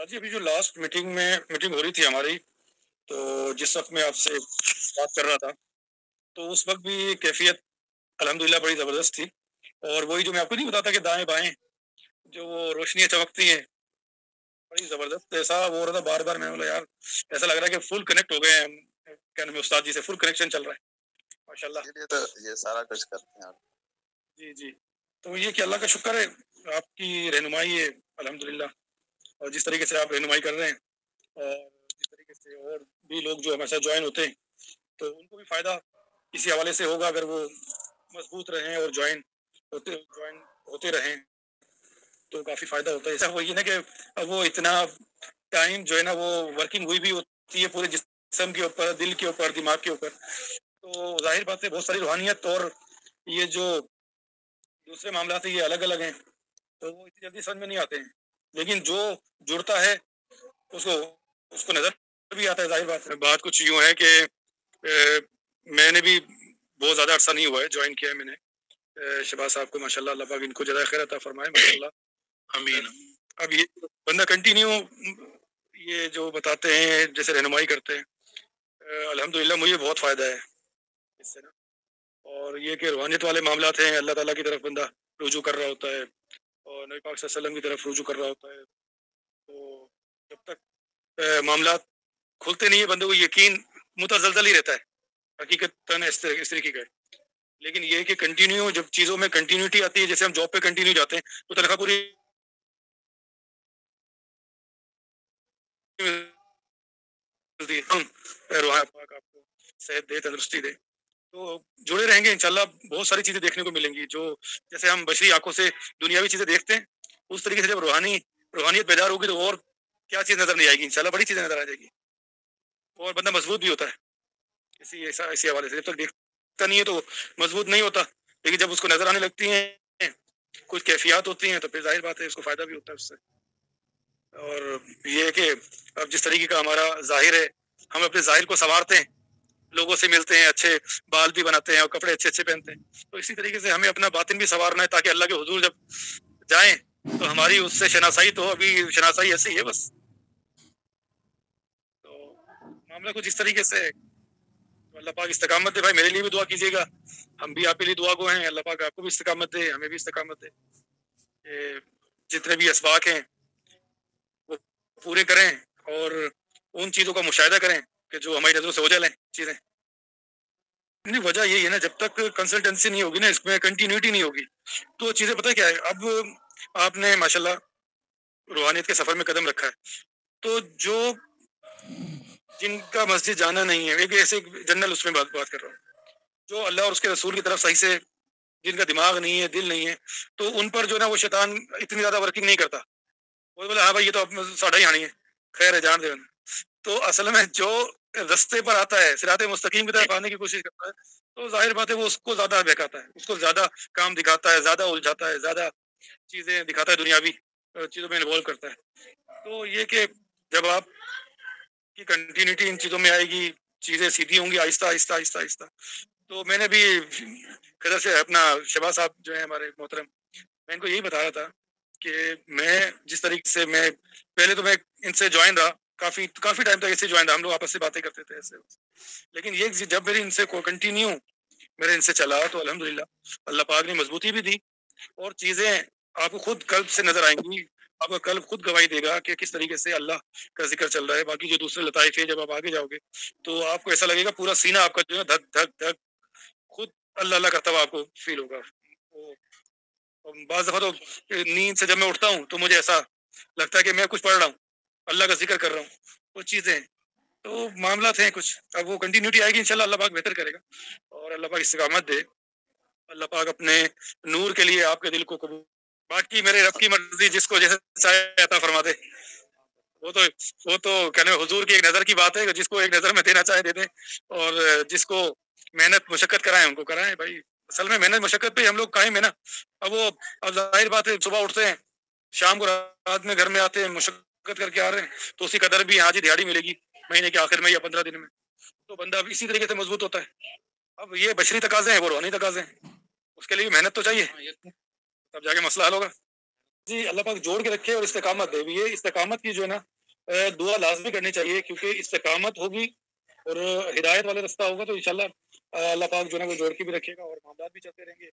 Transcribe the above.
استاد جی ابھی جو لاسٹ میٹنگ ہو رہی تھی ہماری، تو جس وقت میں آپ سے بات کر رہا تھا تو اس وقت بھی کیفیت الحمدللہ بڑی زبردست تھی. اور وہی جو میں آپ کو نہیں بتاتا کہ دائیں بائیں جو وہ روشنیاں چمکتی ہیں، بڑی زبردست ایسا وہ ہو رہا تھا. بار بار میں بولا یار ایسا لگ رہا ہے کہ فل کنیکٹ ہو گئے ہیں ہم. کیا نام ہے استاد جی سے فل کنیکشن چل رہا ہے ماشاء اللہ. یہ تو یہ سارا کچھ کرتے ہیں آپ. جی جی، تو یہ کہ اللہ کا شکر ہے آپ کی رہنمائی ہے الحمدللہ. اور جس طریقے سے آپ رہنمائی کر رہے ہیں اور جس طریقے سے اور بھی لوگ جو ہمارے ساتھ جوائن ہوتے ہیں تو ان کو بھی فائدہ اسی حوالے سے ہوگا اگر وہ مضبوط رہیں اور جوائن ہوتے رہیں تو کافی فائدہ ہوتا ہے. ایسا وہی نا کہ اب وہ اتنا ٹائم جو ہے نا وہ ورکنگ ہوئی بھی ہوتی ہے پورے جسم کے اوپر، دل کے اوپر، دماغ کے اوپر. تو ظاہر بات ہے بہت ساری روحانیت اور یہ جو دوسرے معاملات ہیں یہ الگ الگ ہیں تو وہ اتنی جلدی سمجھ میں نہیں آتے ہیں. لیکن جو جڑتا ہے اس کو نظر بھی آتا ہے. ظاہر بات کچھ یوں ہے کہ میں نے بھی بہت زیادہ عرصہ نہیں ہوا ہے جوائن کیا ہے میں نے. شہباز صاحب کو ماشاءاللہ اللہ پاک ان کو جزائے خیر عطا فرمائے ماشاءاللہ. امین. اب یہ بندہ کنٹینیو یہ جو بتاتے ہیں جیسے رہنمائی کرتے ہیں الحمدللہ مجھے بہت فائدہ ہے اس سے نا. اور یہ کہ روحانیت والے معاملات ہیں اللہ تعالیٰ کی طرف بندہ رجوع کر رہا ہوتا ہے اور نبی پاک صلی اللہ علیہ وسلم کی طرف رجوع کر رہا ہوتا ہے. تو جب تک معاملات کھلتے نہیں ہیں بندے کو یقین متزلزل ہی رہتا ہے حقیقت اس طریقے کا ہے. لیکن یہ کہ کنٹینیو جب چیزوں میں کنٹینیوٹی آتی ہے جیسے ہم جاب پہ کنٹینیو جاتے ہیں تو تنخواہ پوری ملتی ہے. روحان پاک آپ کو صحت دے، تندرستی دے. تو جڑے رہیں گے انشاءاللہ بہت ساری چیزیں دیکھنے کو ملیں گی. جو جیسے ہم بشری آنکھوں سے دنیاوی چیزیں دیکھتے ہیں اس طریقے سے جب روحانیت بیدار ہوگی تو اور کیا چیز نظر نہیں آئے گی انشاءاللہ بڑی چیزیں نظر آ جائے گی اور بندہ مضبوط بھی ہوتا ہے اسی حوالے سے. جب تک دیکھتا نہیں ہے تو مضبوط نہیں ہوتا لیکن جب اس کو نظر آنے لگتی ہیں کچھ کیفیات ہوتی ہیں تو پھر ظاہر بات ہے اس کو فائدہ بھی ہوتا ہے اس سے. اور یہ ہے کہ اب جس طریقے کا ہمارا ظاہر ہے ہم اپنے ظاہر کو سنوارتے ہیں، لوگوں سے ملتے ہیں، اچھے بال بھی بناتے ہیں اور کپڑے اچھے اچھے پہنتے ہیں. تو اسی طریقے سے ہمیں اپنا باطن بھی سنوارنا ہے تاکہ اللہ کے حضور جب جائیں تو ہماری اس سے شناسائی تو ابھی شناسائی ایسی ہے بس. تو معاملہ کچھ اس طریقے سے اللہ پاک استقامت دے. بھائی میرے لیے بھی دعا کیجیے گا، ہم بھی آپ کے لیے دعا گو ہیں. اللہ پاک آپ کو بھی استقامت دے، ہمیں بھی استقامت دے. جتنے بھی اسباق ہیں وہ پورے کریں اور ان چیزوں کا مشاہدہ کریں کہ جو ہماری نظروں سے اوجھل ہیں چیزیں. نہیں وجہ یہی ہے نا جب تک کنسلٹنسی نہیں ہوگی نا اس میں کنٹینیوٹی نہیں ہوگی تو چیزیں پتہ کیا ہے. اب آپ نے ماشاءاللہ روحانیت کے سفر میں قدم رکھا ہے تو جو جن کا مسجد جانا نہیں ہے ایک ایسے جنرل اس میں بات کر رہا ہوں جو اللہ اور اس کے رسول کی طرف صحیح سے جن کا دماغ نہیں ہے دل نہیں ہے تو ان پر جو ہے نا وہ شیطان اتنی زیادہ ورکنگ نہیں کرتا. وہ بولے ہاں بھائی یہ تو ساڑھا ہی آنی ہے خیر ہے جان دے. تو اصل میں جو رستے پر آتا ہے صراط مستقیم کی طرف آنے کی کوشش کرتا ہے تو ظاہر بات ہے وہ اس کو زیادہ بہکاتا ہے، اس کو زیادہ کام دکھاتا ہے، زیادہ الجھاتا ہے، زیادہ چیزیں دکھاتا ہے، دنیاوی چیزوں میں انوالو کرتا ہے. تو یہ کہ جب آپ کی کنٹینیوٹی ان چیزوں میں آئے گی چیزیں سیدھی ہوں گی آہستہ آہستہ آہستہ آہستہ. تو میں نے بھی قدر سے اپنا شہباز صاحب جو ہیں ہمارے محترم میں ان کو یہی بتا رہا تھا کہ میں جس طریقے سے میں پہلے تو میں ان سے جوائن رہا کافی ٹائم تک ایسے جوائن رہا، ہم لوگ آپس سے باتیں کرتے تھے ایسے. لیکن یہ جب میری ان سے کنٹینیو میرے ان سے چلا تو الحمدللہ اللہ پاک نے مضبوطی بھی دی اور چیزیں آپ کو خود قلب سے نظر آئیں گی. آپ کا قلب خود گواہی دے گا کہ کس طریقے سے اللہ کا ذکر چل رہا ہے. باقی جو دوسرے لطائف ہیں جب آپ آگے جاؤ گے تو آپ کو ایسا لگے گا پورا سینہ آپ کا جو ہے دھک دھک دھک خود اللہ اللہ کرتا ہوا آپ کو فیل ہوگا. بعض دفعہ تو نیند سے جب میں اٹھتا ہوں تو مجھے ایسا لگتا ہے کہ میں کچھ پڑھ رہا ہوں، اللہ کا ذکر کر رہا ہوں. وہ چیزیں تو معاملات ہیں کچھ. اب وہ کنٹینیوٹی آئے گی انشاءاللہ اللہ پاک بہتر کرے گا اور اللہ پاک استقامت دے. اللہ پاک اپنے نور کے لیے آپ کے دل کو قبول. باقی میرے رب کی مرضی جس کو جیسے چاہے عطا فرما دے. وہ تو کہنے حضور کی ایک نظر کی بات ہے کہ جس کو ایک نظر میں دینا چاہے دے دیں اور جس کو محنت مشقت کرائیں ان کو کرائیں. بھائی اصل میں محنت مشقت پہ ہم لوگ قائم ہیں نا. اب ظاہر بات ہے صبح اٹھتے ہیں شام کو رات میں گھر میں آتے ہیں مشقت کر کے آ رہے ہیں تو اسی قدر بھی ہاں جی دیہڑی ملے گی مہینے کے آخر میں یا 15 دن میں. تو بندہ اب اسی طریقے سے مضبوط ہوتا ہے. اب یہ بشری تقاضے ہیں وہ روحانی تقاضے ہیں، اس کے لیے بھی محنت تو چاہیے تب جا کے مسئلہ حل ہوگا. جی اللہ پاک جوڑ کے رکھے اور استقامت دے. یہ استقامت کی جو ہے نا دعا لازمی کرنی چاہیے، کیونکہ استقامت ہوگی اور ہدایت والا رستہ ہوگا تو انشاءاللہ اللہ پاک جو ہے نا وہ جوڑ کے بھی رکھے گا اور معاملات بھی چلتے رہیں گے.